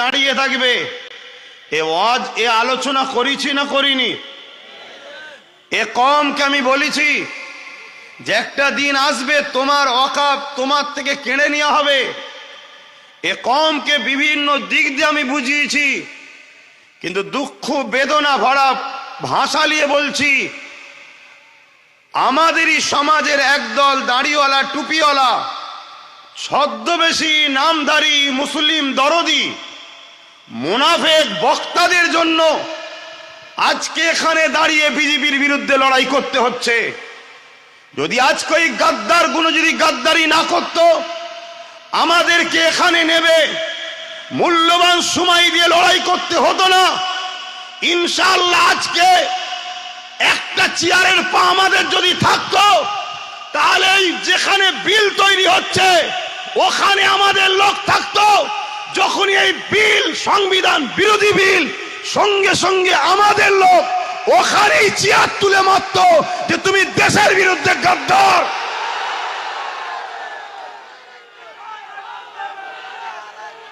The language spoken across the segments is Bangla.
দাঁড়িয়ে থাকবে। এ আলোচনা করেছি না করিনি? এ কমকে আমি বলেছি যে একটা দিন আসবে তোমার ওয়াকফ তোমার থেকে কেড়ে নেওয়া হবে। এ কমকে বিভিন্ন দিক দিয়ে আমি বুঝিয়েছি, কিন্তু দুঃখ বেদনা ভরা ভাষা নিয়ে বলছি, আমাদেরই সমাজের একদল দাড়িওয়ালা টুপিওয়ালা ছদ্মবেশী নামধারী মুসলিম দরদি মুনাফেক বক্তাদের জন্য আজকে এখানে দাঁড়িয়ে বিজেপির বিরুদ্ধে লড়াই করতে হচ্ছে। যদি আজকে ওই গাদ্দার গুলো যদি গাদ্দারি না করত, আমাদেরকে এখানে নেবে মূল্যবান সময় দিয়ে লড়াই করতে হতো না। ইনশাআল্লাহ আজকে একটা চেয়ারের পা আমাদের যদি থাকতো, তাহলে যেখানে বিল তৈরি হচ্ছে ওখানে আমাদের লোক থাকতো। যখন এই বিল সংবিধান বিরোধী বিল, সঙ্গে সঙ্গে আমাদের লোক ওখানেই চেয়ার তুলে মারত যে তুমি দেশের বিরুদ্ধে গাদ্দার।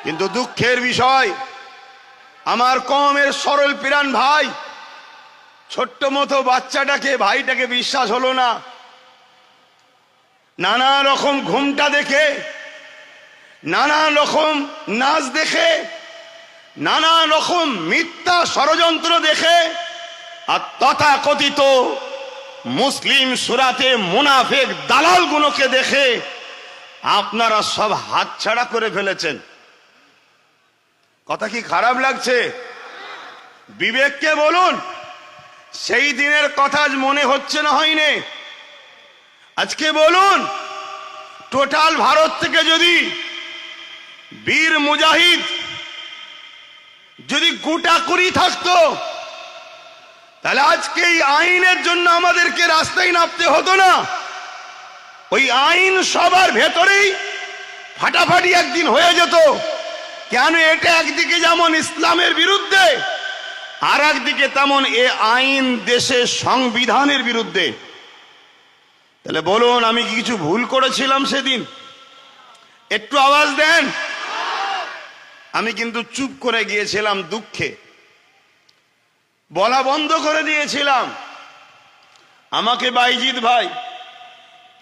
কিন্তু দুঃখের বিষয়, আমার কওমের সরল প্রাণ ভাই, ছোট্ট মতো বাচ্চাটাকে ভাইটাকে বিশ্বাস হলো না। নানা রকম ঘুমটা দেখে, নানা রকম নাচ দেখে, নানা রকম মিথ্যা ষড়যন্ত্র দেখে, আর তথাকথিত মুসলিম সুরাতে মুনাফিক দালালগুলোকে দেখে আপনারা সব হাতছাড়া করে ফেলেছেন। কথা কি খারাপ লাগছে? বিবেককে বলুন, সেই দিনের কথা আজ মনে হচ্ছে না হয়নি? আজকে বলুন, টোটাল ভারত থেকে যদি বীর মুজাহিদ যদি গোটা কুড়ি থাকতো, তাহলে আজকে এই আইনের জন্য আমাদেরকে রাস্তায় নামতে হতো না। ওই আইন সবার ভেতরেই ফাটাফাটি একদিন হয়ে যেত। কেন? এটা একদিকে যেমন ইসলামের বিরুদ্ধে, আর একদিকে তেমন এ আইন দেশের সংবিধানের বিরুদ্ধে। তাহলে বলুন, আমি কি কিছু ভুল করেছিলাম সেদিন? একটু আওয়াজ দেন। আমি কিন্তু চুপ করে গিয়েছিলাম, দুঃখে বলা বন্ধ করে দিয়েছিলাম। আমাকে বাইজিৎ ভাই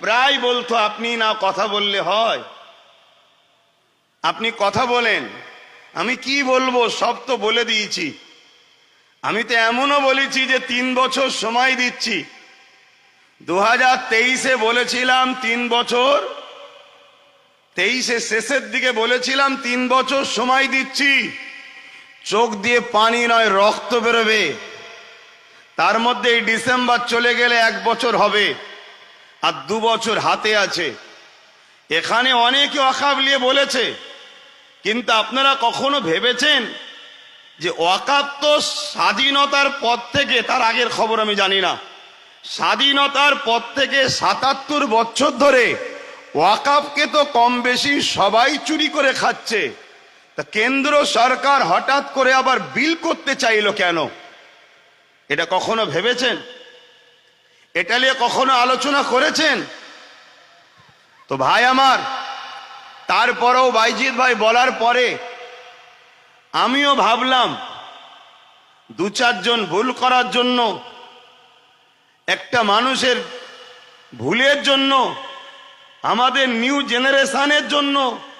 প্রায় বলতো, আপনি না কথা বললে হয়, আপনি কথা বলেন। আমি কি বলবো, সব তো বলে দিয়েছি। আমি তো এমনও বলেছি যে 3 বছর সময় দিচ্ছি। 2023-এ বলেছিলাম 3 বছর, 23-এ শেষের দিকে বলেছিলাম 3 বছর সময় দিচ্ছি। চোখ দিয়ে পানি নয়, রক্ত বেরোবে। তার মধ্যে এই ডিসেম্বর চলে গেলে 1 বছর হবে, আর 2 বছর হাতে আছে। এখানে অনেকে ওয়াকফ নিয়ে বলেছে, কিন্তু আপনারা কখনো ভেবেছেন যে ওয়াকফ তো স্বাধীনতার পর থেকে, তার আগের খবর আমি জানি না, স্বাধীনতার পর থেকে 77 বছর ধরে ওয়াকফকে তো কম বেশি সবাই চুরি করে খাচ্ছে। তা কেন্দ্র সরকার হঠাৎ করে আবার বিল করতে চাইলো কেন? এটা কখনো ভেবেছেন? এটা নিয়ে কখনো আলোচনা করেছেন? তো ভাই আমার, তারপরেও বাইজিৎ ভাই বলার পরে আমিও ভাবলাম 2-4 জন ভুল করার জন্য, একটা মানুষের ভুলের জন্য, আমাদের নিউ জেনারেশনের জন্য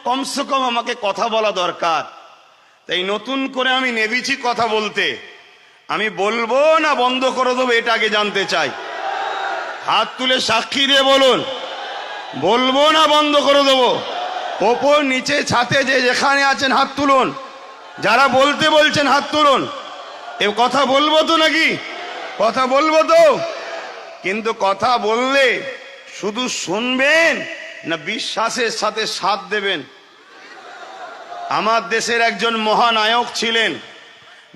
কমসে কম আমাকে কথা বলা দরকার। তাই নতুন করে আমি নেমেছি কথা বলতে। আমি বলবো না বন্ধ করে দেবো, এটা আগে জানতে চাই। হাত তুলে সাক্ষী দিয়ে বলুন, বলবো না বন্ধ করে দেবো। ওপর নিচে ছাতে যে যেখানে আছেন হাত তুলুন। যারা বলতে বলছেন হাত তুলুন। এ কথা বলবো তো নাকি? কথা বলবো তো, কিন্তু কথা বললে শুধু শুনবেন না বিশ্বাসের সাথে সাথ দেবেন? আমার দেশের একজন মহানায়ক ছিলেন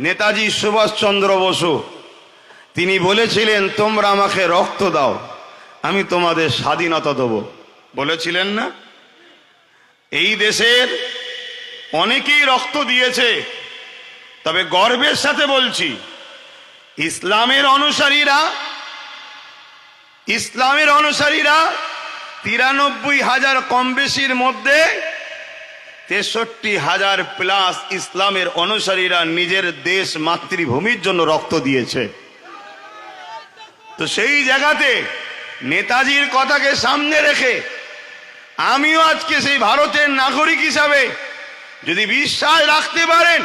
নেতাজি সুভাষচন্দ্র বসু। তিনি বলেছিলেন, তোমরা আমাকে রক্ত দাও, আমি তোমাদের স্বাধীনতা দেব। বলেছিলেন না? এই দেশের অনেকেই রক্ত দিয়েছে, তবে গর্বের সাথে বলছি, ইসলামের অনুসারীরা 93,000 কম বেশির মধ্যে 63,000 প্লাস ইসলামের অনুসারীরা নিজের দেশ মাতৃভূমির জন্য রক্ত দিয়েছে। তো সেই জায়গাতে নেতাজির কথাকে সামনে রেখে আমিও আজকে সেই ভারতের নাগরিক হিসাবে যদি বিশ্বাস রাখতে পারেন,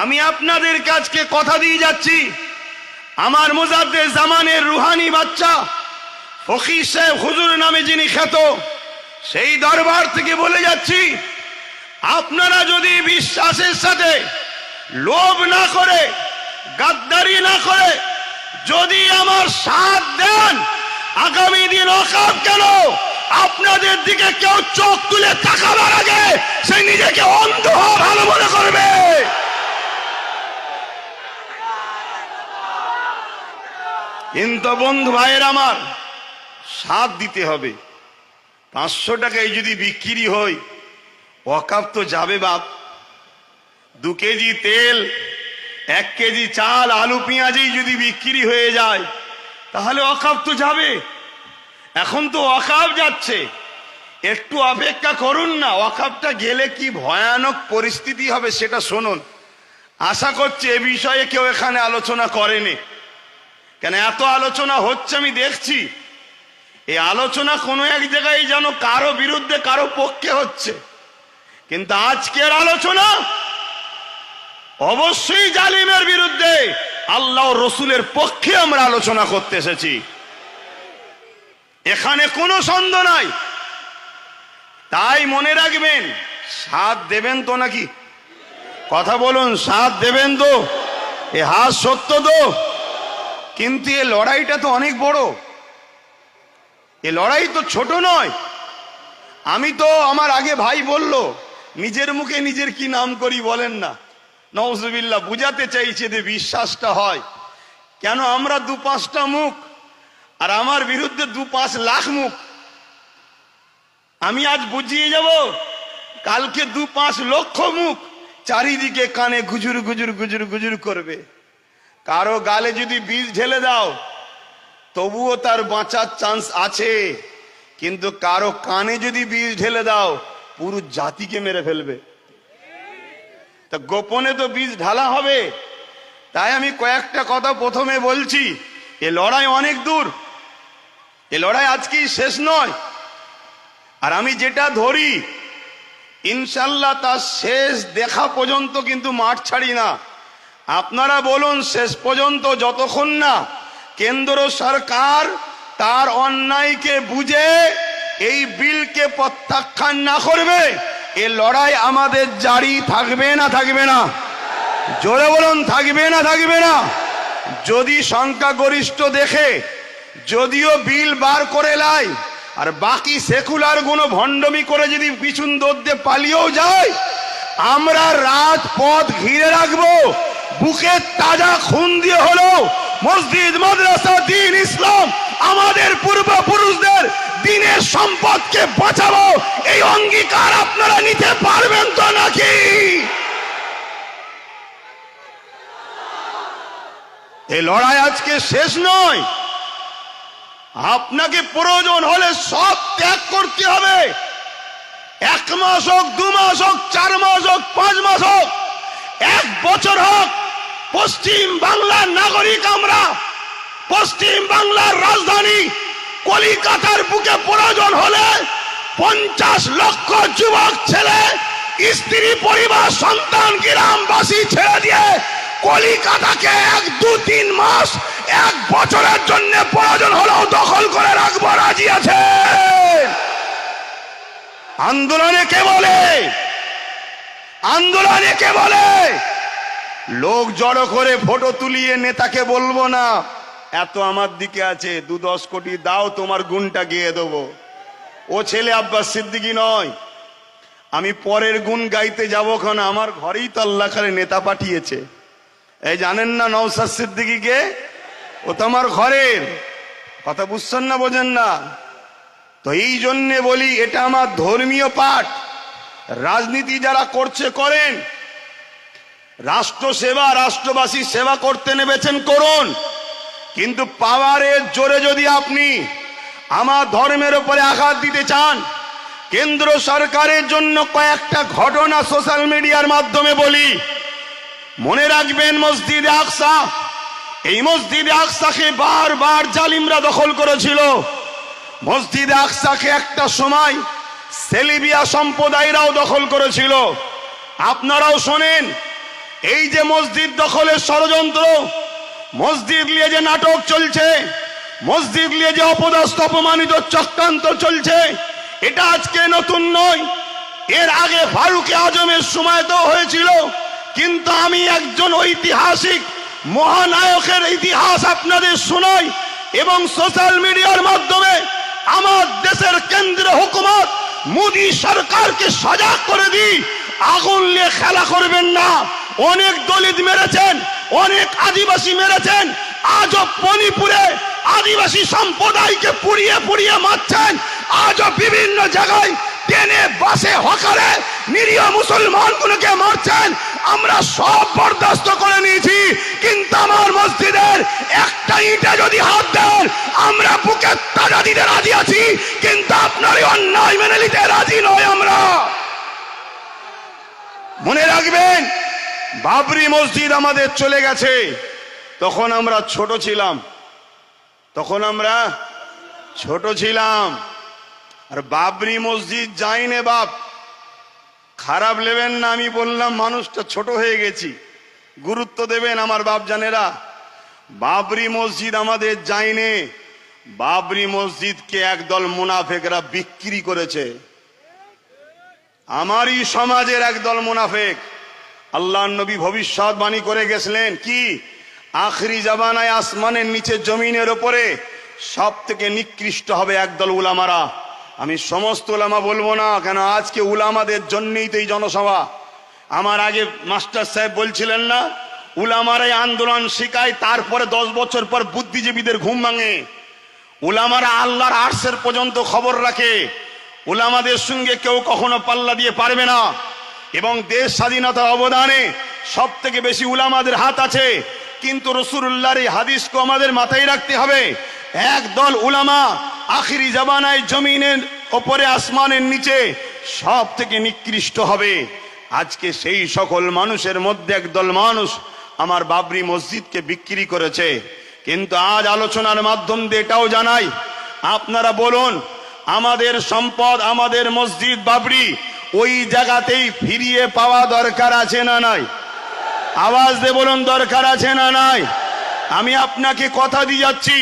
আমি আপনাদের কাছে কথা দিয়ে যাচ্ছি, আমার মুজাদ্দেদ জামানের রুহানি বাচ্চা ফকির সাহেব হুজুর নামে যিনি খ্যাত, সেই দরবার থেকে বলে যাচ্ছি, আপনারা যদি বিশ্বাসের সাথে লোভ না করে, গাদ্দারি না করে যদি আমার সাথ দেন, আগামী দিন ওয়াকফ কেন আপনাদের দিকে কেউ চোখ তুলে তাকাবার আগে সে নিজেকে অন্ধ ভালো মনে করবে। কিন্তু বন্ধু ভাইয়ের আমার, সাথ দিতে হবে। 500 টাকায় যদি বিক্রি হয়, ওয়াকফ তো যাবে বাপ। 2 কেজি তেল, 1 কেজি চাল, আলু পেঁয়াজই যদি বিক্রি হয়ে যায়, তাহলে ওয়াকফ তো যাবে। এখন তো ওয়াকফ যাচ্ছে, একটু অপেক্ষা করুন না, ওয়াকফটা গেলে কি ভয়ানক পরিস্থিতি হবে সেটা শুনুন। আশা করছি এ বিষয়ে কেউ এখানে আলোচনা করেনি, কেন এত আলোচনা হচ্ছে আমি দেখছি। এই আলোচনা কোনো এক জায়গায় যেন কারো বিরুদ্ধে কারো পক্ষে হচ্ছে, কিন্তু আজকের আলোচনা অবশ্যই জালিমের বিরুদ্ধে, আল্লাহ ও রসুলের পক্ষে আমরা আলোচনা করতে এসেছি, এখানে কোনো সন্দেহ নাই। তাই মনে রাখবেন, সাথ দেবেন তো নাকি? কথা বলুন, সাথ দেবেন তো? এ হাত সত্য তো? কিন্তু এ লড়াইটা তো অনেক বড়, এ লড়াই তো ছোট নয়। আমি তো, আমার আগে ভাই বলল, নিজের মুখে নিজের কি নাম করি বলেন না, নওজুবিল্লাহ, বুঝাতে চাইছে যে বিশ্বাসটা হয়। কেন আমরা 2-5টা মুখ, আর আমার বিরুদ্ধে 2-5 লাখ মুখ। আমি আজ বুঝিয়ে যাব, কালকে 2-5 লক্ষ মুখ চারিদিকে কানে গুজুর গুজুর গুজুর গুজুর করবে। কারো গালে যদি বিষ ঢেলে দাও তবুও তার বাঁচার চান্স আছে, কিন্তু কারো কানে যদি বিষ ঢেলে দাও পুরো জাতিকে মেরে ফেলবে। তা গোপনে তো বিষ ঢালা হবে। তাই আমি কয়েকটা কথা প্রথমে বলছি, এ লড়াই অনেক দূর, এ লড়াই আজকেই শেষ নয়। আর আমি যেটা ধরি, ইনশাল্লাহ তার শেষ দেখা পর্যন্ত কিন্তু মাঠ ছাড়ি না। আপনারা বলুন, শেষ পর্যন্ত যতক্ষণ না কেন্দ্র সরকার তার অন্যায়কে বুঝে এই বিলকে প্রত্যাখ্যান না করবে, এ লড়াই আমাদের জারি থাকবে না থাকবে না? জোরে বলুন, থাকবে না থাকবে না? যদি সংখ্যাগরিষ্ঠ দেখে যদিও বিল বার করে লাই, আর বাকি সেকুলার গুলো ভণ্ডমি করে যদি পিছন দৌড়ে পালিয়েও যায়, আমরা রাজপথ ঘিরে রাখবো। বুকে তাজা খুন দিয়ে হলো মসজিদ, মাদ্রাসা, দ্বীন ইসলাম, আমাদের পূর্বপুরুষদের দ্বীনের সম্পদকে বাঁচাবো। এই অঙ্গীকার আপনারা নিতে পারবেন তো নাকি? এই লড়াই আজকে শেষ নয়। আপনাকে প্রয়োজন হলে সব ত্যাগ করতে হবে। 1 মাস হোক, 2 মাস হোক, 4 মাস হোক, 5 মাস হোক, 1 বছর হোক। পশ্চিম বাংলার নাগরিক আমরা, পশ্চিম বাংলার রাজধানী কলিকাতার বুকে প্রয়োজন হলে 50 লক্ষ যুবক ছেলে, স্ত্রী, পরিবার, সন্তান, গ্রামবাসী ছেড়ে দিয়ে কলিকাতাকে 1-2-3 মাস, 1 বছরের জন্য প্রয়োজন হলেও দখল করে রাখবো, রাজি আছে? আন্দোলনে কে বলে? আন্দোলনে কে বলে? লোক জড়ো করে ফটো তুলিয়ে নেতাকে বলবো না এত আমার দিকে আছে, 2-10 কোটি দাও, তোমার গুণটা গেয়ে দেবো। ও ছেলে আব্বাস সিদ্দিকী নয়। আমি পরের গুণ গাইতে যাবো, কারণ আমার ঘরেই তো আল্লাহ খালি নেতা পাঠিয়েছে। এই জানেন না নওশাদ সিদ্দিকীকে? ও তো আমার ঘরের। কথা বুঝছেন না, বোঝেন না? তো এই জন্যে বলি, এটা আমার ধর্মীয় পাঠ। রাজনীতি যারা করছে করেন, রাষ্ট্র সেবা, রাষ্ট্রবাসী সেবা করতে নেমেছেন করুন, কিন্তু পাওয়ারের জোরে যদি আপনি আমার ধর্মের উপরে আঘাত দিতে চান, কেন্দ্র সরকারের জন্য কয়েকটা ঘটনা সোশ্যাল মিডিয়ার মাধ্যমে বলি। মনে রাখবেন, মসজিদে আকসা, এই মসজিদে আকসাকে বারবার জালিমরা দখল করেছিল। মসজিদে আকসাকে একটা সময় সেলিবিয়া সম্প্রদায়রাও দখল করেছিল। আপনারাও শোনেন, এই যে মসজিদ দখলের ষড়যন্ত্র, মসজিদ নিয়ে যে নাটক চলছে, মসজিদ নিয়ে যে অপদস্থ অপমানিত চক্রান্ত চলছে, এটা আজকে নতুন নয়। এর আগে ফারুকে আজমের সময় তো হয়েছিল। কিন্তু আমি একজন ঐতিহাসিক মহানায়কের ইতিহাস আপনাদের শোনাই এবং সোশ্যাল মিডিয়ার মাধ্যমে আমার দেশের কেন্দ্রীয় হুকুমত মোদী সরকারকে সজাগ করে দিই, আগুন নিয়ে খেলা করবেন না। অনেক দলিত মেরেছেন, অনেক আদিবাসী মেরেছেন, আজও মণিপুরে আদিবাসী সম্প্রদায়কে পুড়িয়ে পুড়িয়ে মারছেন। আজও বিভিন্ন জায়গায় ট্রেনে বাসে হকারে নিরীহ মুসলমানগুলোকে মারছেন। আমরা সব বরদাস্ত করে নিয়েছি, কিন্তু আমার মসজিদের একটা ইটে যদি হাত দেন আমরা বুকে তাজা দিতে রাজি আছি, কিন্তু আপনার অন্যায় মেনে নিতে রাজি নয় আমরা। মনে রাখবেন, বাবরি মসজিদ আমাদের চলে গেছে, তখন আমরা ছোট ছিলাম। আর বাবরি মসজিদ যাইনে বাপ, খারাপ নেবেন না, আমি বললাম মানুষটা ছোট হয়ে গেছি, গুরুত্ব দেবেন আমার বাপ জানেরা। বাবরি মসজিদ আমাদের যাইনে, বাবরি মসজিদকে একদল মুনাফেকরা বিক্রি করেছে। আমারই সমাজের একদল মুনাফেক। আল্লাহর নবী ভবিষ্যৎবাণী করে গেছিলেন কি, আখরি জামানায় আসমানের নিচে জমিনের উপরে সব থেকে নিকৃষ্ট হবে একদল উলামারা। আমি সমস্ত উলামা বলবো না, কেন আজকে উলামাদের জন্যই তো এই জনসভা। আমার আগে মাস্টার সাহেব বলছিলেন না, উলামারাই আন্দোলন শিখায়, তারপরে 10 বছর পর বুদ্ধিজীবীদের ঘুম ভাঙে। উলামারা আল্লাহর আরশের পর্যন্ত খবর রাখে। উলামাদের সঙ্গে কেউ কখনো পাল্লা দিয়ে পারবে না। এবং দেশ স্বাধীনতার অবদানে সব থেকে বেশি উলামাদের হাত আছে। কিন্তু রাসূলুল্লাহর এই হাদিসকে আমাদের মাথায় রাখতে হবে। একদল উলামা আখিরি জামানায় জমিনের ওপরে আসমানের নিচে সব থেকে নিকৃষ্ট হবে। আজকে সেই সকল মানুষের মধ্যে একদল মানুষ আমার বাবরি মসজিদকে বিক্রি করেছে। কিন্তু আজ আলোচনার মাধ্যম দিয়ে এটাও জানাই, আপনারা বলুন, আমাদের সম্পদ, আমাদের মসজিদ বাবরি ওই জায়গাতেই ফিরিয়ে পাওয়া দরকার আছে না নাই? আওয়াজ দিয়ে বলুন, দরকার আছে না নাই? আমি আপনাকে কথা দিয়ে যাচ্ছি,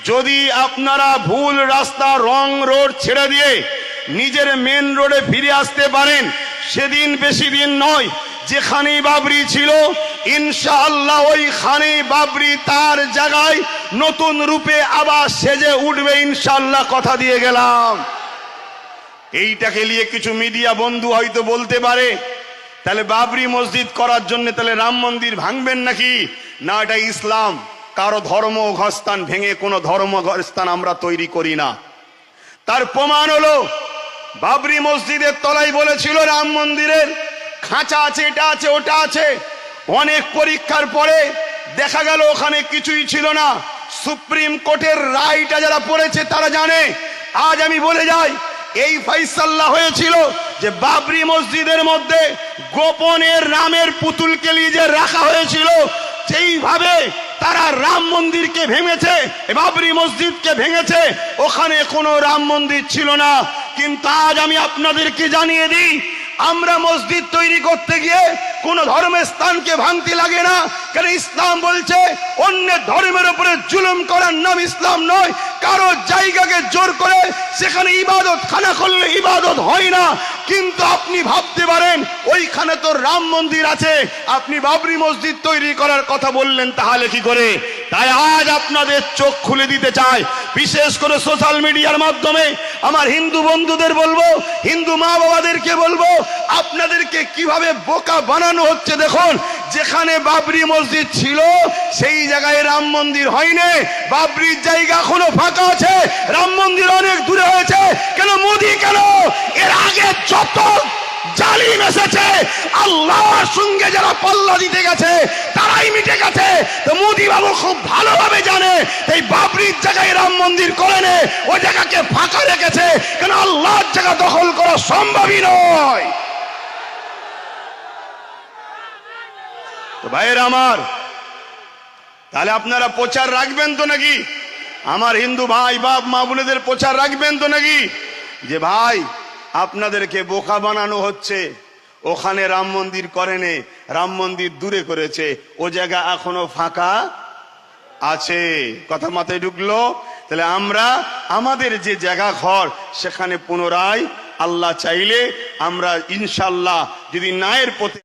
যদি আপনারা ভুল রাস্তা, রং রোড ছেড়ে দিয়ে নিজের মেন রোডে ফিরে আসতে পারেন, সেদিন বেশি দিন নয়, যেখানেই বাবরি ছিল ইনশাআল্লাহ ওইখানেই বাবরি তার জায়গায় নতুন রূপে আবার সেজে উঠবে ইনশাআল্লাহ, কথা দিয়ে গেলাম। এইটাকে নিয়ে কিছু মিডিয়া বন্ধু হয়তো বলতে পারে, তাহলে বাবরি মসজিদ করার জন্য তাহলে রাম মন্দির ভাঙবেন নাকি? না, এটা ইসলাম। কারো ধর্ম ঘরস্থান ভেঙে কোনো ধর্ম ঘরস্থান আমরা তৈরি করি না। তার প্রমাণ হলো বাবরি মসজিদের তলায় বলেছিল রাম মন্দিরের খাঁচা আছে, এটা আছে, ওটা আছে। অনেক পরীক্ষার পরে দেখা গেল ওখানে কিছুই ছিল না। সুপ্রিম কোর্টের রায়টা যারা পড়েছে তারা জানে। আজ আমি বলে যাই, এই ফয়সালা হয়েছিল যে বাবরি মসজিদের মধ্যে গোপনের রামের পুতুলকে নিয়ে রাখা হয়েছিল, সেইভাবে তারা রাম মন্দিরকে ভেঙেছে, বাবরি মসজিদকে ভেঙেছে। ওখানে কোনো রাম মন্দির ছিল না। কিন্তু আজ আমি আপনাদেরকে জানিয়ে দিই, আমরা মসজিদ তৈরি করতে গিয়ে কোন ধর্মের স্থানকে ভাঙতে লাগে না। কারণ ইসলাম বলছে অন্যের ধর্মের উপরে জুলুম করার নাম ইসলাম নয়। কারো জায়গাকে জোর করে সেখানে ইবাদত খানা করলে ইবাদত হয় না। কিন্তু আপনি ভাবতে পারেন ওইখানে তো রাম মন্দির আছে, আপনি বাবরি মসজিদ তৈরি করার কথা বললেন, তাহলে কি করে? তাই আজ আপনাদের চোখ খুলে দিতে চাই, বিশেষ করে সোশ্যাল মিডিয়ার মাধ্যমে আমার হিন্দু বন্ধুদের বলবো, হিন্দু মা বাবাদেরকে বলবো, আপনাদেরকে কিভাবে বোকা বানানো হচ্ছে। দেখুন, যেখানে বাবরি মসজিদ ছিল সেই জায়গায় রাম মন্দির হয়নি। বাবরির জায়গা এখনো ফাঁকা আছে, রাম মন্দির অনেক দূরে হয়েছে। কেন মোদি, কেন এর আগে যত জালিম এসেছে আল্লাহর আল্লাহর সঙ্গে যারা পাল্লা দিতে গেছে তারাই মিটে গেছে। তো মোদি বাবু খুব ভালোভাবে জানে এই বাবরির জায়গায় রাম মন্দির করেনে, ওই জায়গাকে ফাঁকা রেখেছে, কেন আল্লাহর জায়গা দখল করা সম্ভবই নয়। তো ভাইয়েরা আমার, তাহলে আপনারা প্রচার রাখবেন তো নাকি? আমার হিন্দু ভাই বাপ মা বোনেদের প্রচার রাখবেন তো নাকি? যে ভাই আপনাদেরকে বোকা বানানো হচ্ছে, ওখানে রাম মন্দির করেনে, রাম মন্দির দূরে করেছে, ও জায়গা এখনো ফাঁকা আছে। কথা মাথায় ঢুকলো? তাহলে আমরা আমাদের যে জায়গা ঘর সেখানে পুনরায় আল্লাহ চাইলে আমরা ইনশাল্লাহ যদি ন্যায়ের পথে